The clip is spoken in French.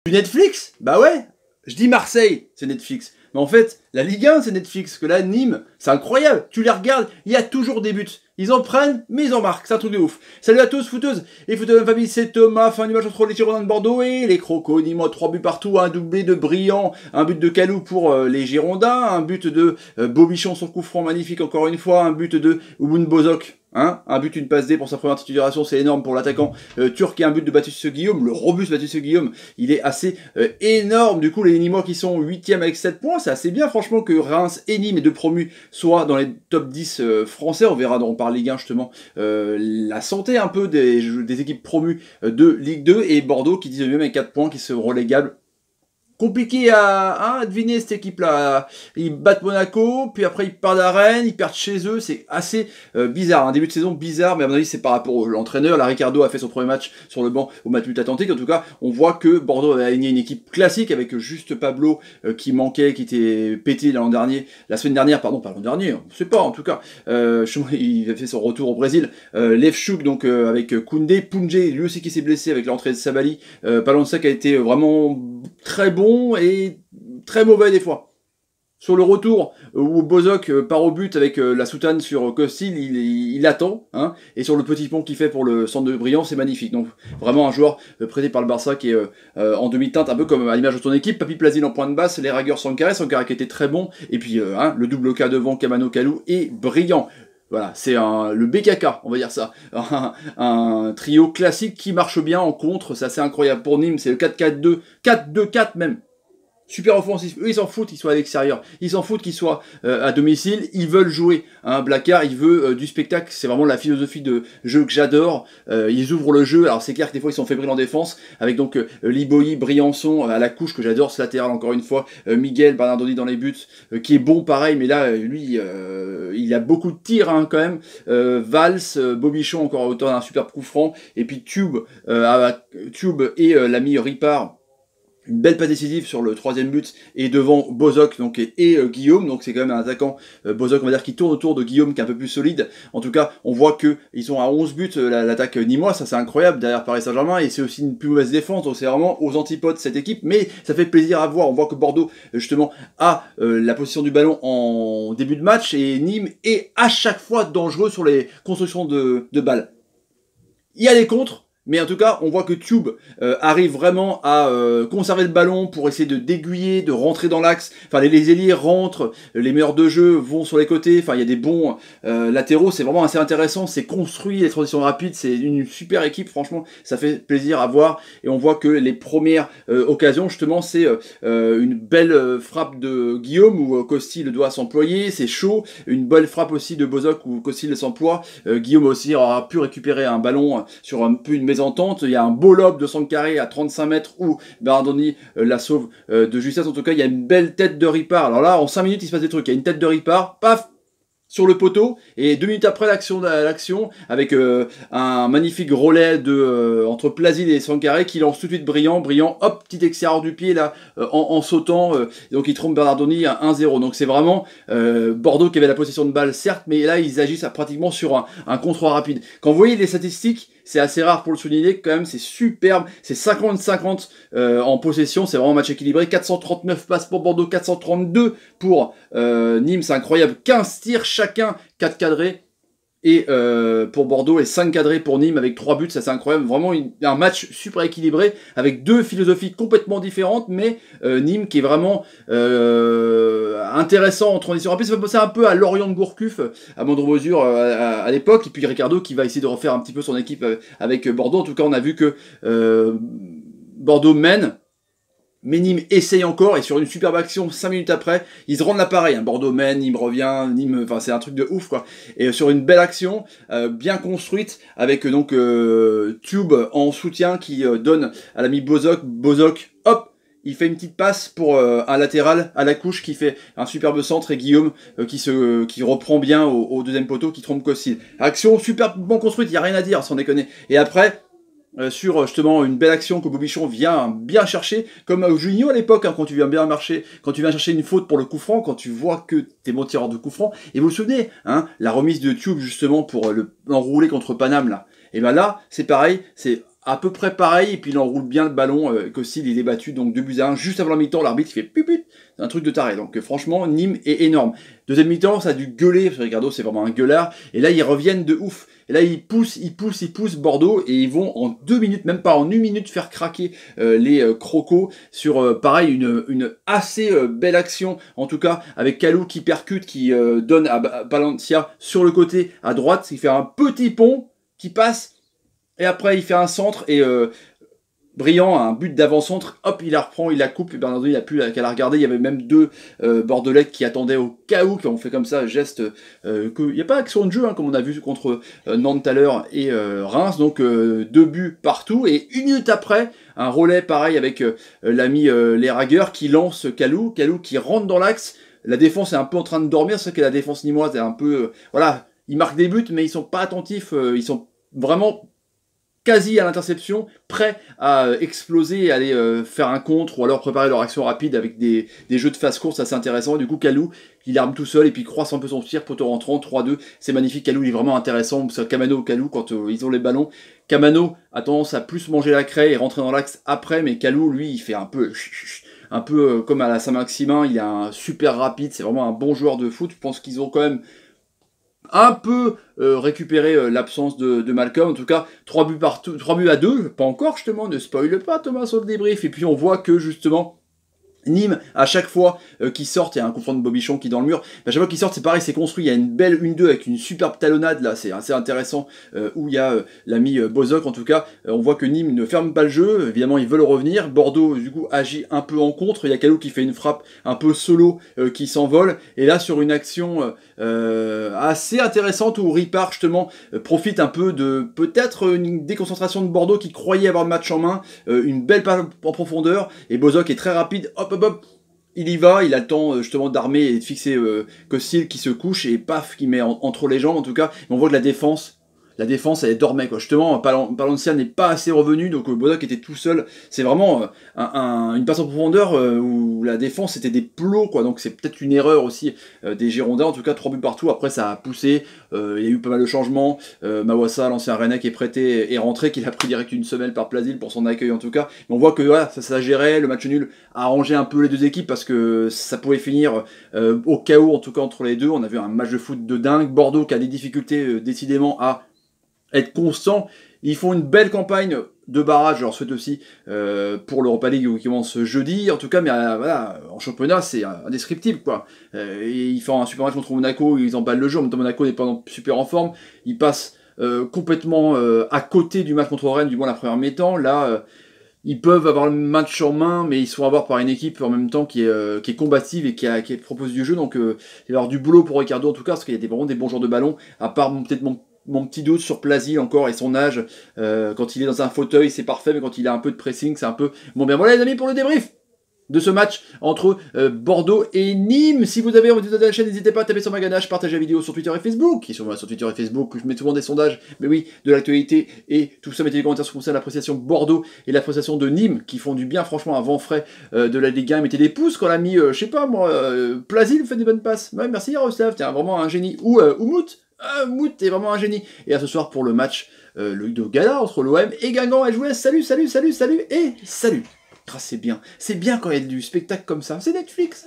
Du Netflix? Bah ouais, je dis Marseille, c'est Netflix. Mais en fait, la Ligue 1, c'est Netflix. Que là, Nîmes, c'est incroyable. Tu les regardes, il y a toujours des buts. Ils en prennent, mais ils en marquent. C'est un truc de ouf. Salut à tous, footeuses et footeux de ma famille, c'est Thomas. Fin du match entre les Girondins de Bordeaux et les Crocos. Nîmois, 3 buts partout, un doublé de Brillant, un but de Calou pour les Girondins, un but de Bobichon sur coup franc magnifique encore une fois, un but de Ouboun Bozok. Hein, un but, une passe D pour sa première titularisation, c'est énorme pour l'attaquant turc et un but de Baptiste Guillaume. Le robuste Baptiste Guillaume, il est assez énorme. Du coup, les Nîmois qui sont 8e avec 7 points, c'est assez bien franchement que Reims et Nîmes, les deux promus, soient dans les top 10 français. On verra on parle Ligue 1 justement la santé un peu des équipes promues de Ligue 2 et Bordeaux qui 19e avec 4 points qui se relégables. Compliqué à deviner cette équipe-là. Ils battent Monaco, puis après ils perdent à Rennes, ils perdent chez eux, c'est assez bizarre. Un début de saison bizarre, mais à mon avis c'est par rapport à l'entraîneur. La Ricardo a fait son premier match sur le banc au Matmut Atlantique. En tout cas, on voit que Bordeaux avait aligné une équipe classique avec juste Pablo qui manquait, qui était pété la semaine dernière, pardon, pas l'an dernier, on sait pas en tout cas. Il a fait son retour au Brésil. Lefchuk donc avec Koundé, Pounjé, lui aussi qui s'est blessé avec l'entrée de Sabali. Palonsa qui a été vraiment très bon et très mauvais des fois. Sur le retour où Bozok part au but avec la soutane sur Costil, il attend, hein, et sur le petit pont qu'il fait pour le centre de Brillant, c'est magnifique. Donc vraiment un joueur prêté par le Barça qui est en demi-teinte, un peu comme à l'image de son équipe. Papi Plazil en point de basse, les ragueurs Sankaré qui était très bon, et puis le double K devant Kamano Kalou et Brillant. Voilà, c'est le BKK, on va dire ça. Un trio classique qui marche bien en contre, c'est assez incroyable. Pour Nîmes, c'est le 4-4-2, 4-2-4 même. Super offensif, eux ils s'en foutent qu'ils soient à l'extérieur, ils s'en foutent qu'ils soient à domicile, ils veulent jouer. Hein, Blacard, il veut du spectacle, c'est vraiment la philosophie de jeu que j'adore. Ils ouvrent le jeu, alors c'est clair que des fois ils sont fébriles en défense, avec donc Liboy, Briançon à la couche que j'adore, ce latéral encore une fois, Miguel Bernardoni dans les buts, qui est bon pareil, mais là lui il a beaucoup de tirs hein, quand même. Valls, Bobichon encore à hauteur d'un super coup franc, et puis Tube et l'ami Ripard. Une belle passe décisive sur le troisième but et devant Bozok donc, et Guillaume, donc c'est quand même un attaquant Bozok on va dire qui tourne autour de Guillaume qui est un peu plus solide. En tout cas on voit que ils sont à 11 buts l'attaque nîmoise, ça c'est incroyable derrière Paris Saint-Germain et c'est aussi une plus mauvaise défense, donc c'est vraiment aux antipodes cette équipe, mais ça fait plaisir à voir. On voit que Bordeaux justement a la possession du ballon en début de match et Nîmes est à chaque fois dangereux sur les constructions de balles. Il y a des contres, mais en tout cas, on voit que Tube arrive vraiment à conserver le ballon pour essayer de d'aiguiller, de rentrer dans l'axe. Enfin, les ailiers rentrent, les meilleurs de jeu vont sur les côtés. Enfin, il y a des bons latéraux. C'est vraiment assez intéressant. C'est construit, les transitions rapides. C'est une super équipe. Franchement, ça fait plaisir à voir. Et on voit que les premières occasions, justement, c'est une belle frappe de Guillaume où Costil doit s'employer. C'est chaud. Une belle frappe aussi de Bozok où Costil s'emploie. Guillaume aussi aura pu récupérer un ballon sur un peu une mésentente. Il y a un beau lob de Sankaré à 35 mètres où Bernardoni la sauve de justesse. En tout cas, il y a une belle tête de Ripard. Alors là, en 5 minutes, il se passe des trucs. Il y a une tête de Ripard, paf, sur le poteau, et 2 minutes après l'action avec un magnifique relais entre Plazil et Sankaré qui lance tout de suite Brillant, hop, petit extérieur du pied là, en sautant, donc il trompe Bernardoni à 1-0. Donc c'est vraiment Bordeaux qui avait la possession de balle, certes, mais là ils agissent pratiquement sur un contre rapide. Quand vous voyez les statistiques, c'est assez rare pour le souligner, quand même, c'est superbe, c'est 50-50 en possession, c'est vraiment un match équilibré, 439 passes pour Bordeaux, 432 pour Nîmes, c'est incroyable, 15 tirs chacun, 4 cadrés, et pour Bordeaux et 5 cadrés pour Nîmes avec 3 buts, ça c'est incroyable, vraiment un match super équilibré avec deux philosophies complètement différentes, mais Nîmes qui est vraiment intéressant en transition rapide. Ça fait penser un peu à Lorient de Gourcuff à moindre mesure à l'époque, et puis Ricardo qui va essayer de refaire un petit peu son équipe avec Bordeaux. En tout cas on a vu que Bordeaux mène, mais Nîmes essaye encore, et sur une superbe action, 5 minutes après, ils se rendent l'appareil. Hein. Bordeaux mène, Nîmes revient, Nîmes, enfin c'est un truc de ouf quoi. Et sur une belle action, bien construite, avec donc Tube en soutien qui donne à l'ami Bozok, hop, il fait une petite passe pour un latéral à la couche qui fait un superbe centre, et Guillaume qui reprend bien au deuxième poteau, qui trompe Costil. Action superbement construite, il n'y a rien à dire sans déconner. Et après, sur justement une belle action que Bobichon vient bien chercher, comme Juninho à l'époque, hein, quand tu viens chercher une faute pour le coup franc, quand tu vois que t'es bon tireur de coup franc, et vous vous souvenez, hein, la remise de Tube justement pour l'enrouler contre Paname là, et ben là c'est pareil, c'est à peu près pareil, et puis il enroule bien le ballon, Kostil il est battu, donc 2-1, juste avant la mi-temps, l'arbitre il fait puput, c'est un truc de taré, donc franchement, Nîmes est énorme. Deuxième mi-temps, ça a dû gueuler, parce que Ricardo c'est vraiment un gueulard, et là ils reviennent de ouf, et là ils poussent Bordeaux, et ils vont en 2 minutes, même pas en 1 minute, faire craquer les Crocos, sur pareil, une assez belle action, en tout cas, avec Kalou qui percute, qui donne à Palencia sur le côté, à droite, il fait un petit pont, qui passe, et après il fait un centre, et Brillant, un but d'avant-centre, hop, il la reprend, il la coupe, et Bernardo il n'a plus qu'à la regarder, il y avait même 2 Bordelais qui attendaient au cas où, qui ont fait comme ça, geste, il n'y a pas action de jeu, hein, comme on a vu contre Nantes tout à l'heure, et Reims, donc 2 buts partout, et 1 minute après, un relais pareil avec l'ami Leraguer qui lance Kalou qui rentre dans l'axe, la défense est un peu en train de dormir, c'est que la défense nîmoise est un peu, voilà, ils marquent des buts, mais ils sont pas attentifs, ils sont vraiment quasi à l'interception, prêts à exploser et aller faire un contre, ou alors préparer leur action rapide avec des jeux de face-course assez intéressants. Et du coup, Kalou, il arme tout seul et puis croise un peu son tir, poteau rentrant, 3-2. C'est magnifique, Kalou, il est vraiment intéressant. C'est Kamano, Kalou, quand ils ont les ballons. Kamano a tendance à plus manger la craie et rentrer dans l'axe après, mais Kalou, lui, il fait un peu comme à la Saint-Maximin, il est un super rapide, c'est vraiment un bon joueur de foot. Je pense qu'ils ont quand même un peu récupérer l'absence de Malcolm. En tout cas, 3 buts à 2, pas encore justement, ne spoil pas Thomas sur le débrief. Et puis on voit que justement, Nîmes, à chaque fois qu'ils sortent, il y a un confront de Bobichon qui est dans le mur, à chaque fois qu'ils sortent, c'est pareil, c'est construit, il y a une belle 1-2 avec une superbe talonnade, là, c'est assez intéressant, où il y a l'ami Bozoc, en tout cas, on voit que Nîmes ne ferme pas le jeu, évidemment ils veulent revenir, Bordeaux, du coup, agit un peu en contre, il y a Kalou qui fait une frappe un peu solo, qui s'envole, et là, sur une action assez intéressante, où Ripard, justement, profite un peu de, peut-être, une déconcentration de Bordeaux, qui croyait avoir le match en main, une belle passe en profondeur, et Bozoc est très rapide, hop, il y va, il a le temps justement d'armer et de fixer Kostil qui se couche et paf, qui met entre les jambes en tout cas. Et on voit que la défense elle dormait quoi. Justement, Palencia n'est pas assez revenu, donc Bozoc était tout seul. C'est vraiment une passe en profondeur où la défense était des plots quoi. Donc c'est peut-être une erreur aussi des Girondins. En tout cas, 3 buts partout. Après ça a poussé. Il y a eu pas mal de changements. Mawassa, l'ancien Rennais qui est prêté et rentré, qu'il a pris direct une semelle par Plasil pour son accueil en tout cas. Mais on voit que voilà, ça gérait. Le match nul a arrangé un peu les deux équipes parce que ça pouvait finir au chaos en tout cas entre les deux. On a vu un match de foot de dingue. Bordeaux qui a des difficultés décidément à être constant. Ils font une belle campagne de barrage, je leur souhaite aussi pour l'Europa League qui commence jeudi. En tout cas, mais voilà, en championnat, c'est indescriptible quoi. Ils font un super match contre Monaco, ils emballent le jeu. En même temps, Monaco n'est pas super en forme. Ils passent complètement à côté du match contre Rennes, du moins la première mi-temps. Là, ils peuvent avoir le match en main, mais ils sont à voir par une équipe en même temps qui est combative et qui propose du jeu. Donc, il va y avoir du boulot pour Ricardo en tout cas, parce qu'il y a vraiment des bons joueurs de ballon, à part peut-être mon petit doute sur Plasil encore et son âge. Quand il est dans un fauteuil, c'est parfait, mais quand il a un peu de pressing, c'est un peu... Bon, bien voilà les amis pour le débrief de ce match entre Bordeaux et Nîmes. Si vous avez envie de la chaîne, n'hésitez pas à taper sur ma ganache, partager la vidéo sur Twitter et Facebook. Et sur Twitter et Facebook, je mets souvent des sondages, mais oui, de l'actualité et tout ça. Mettez des commentaires sur l'appréciation Bordeaux et l'appréciation de Nîmes, qui font du bien, franchement, à vent frais de la Ligue 1. Mettez des pouces quand on a mis, je sais pas moi, Plasil fait des bonnes passes. Ouais, merci Yaroslav, tiens, vraiment un génie. Ou Mout. Mout est vraiment un génie. Et à ce soir pour le match de gala entre l'OM et Guingamp. Et jouer. Salut et salut. Ah, c'est bien quand il y a du spectacle comme ça. C'est Netflix.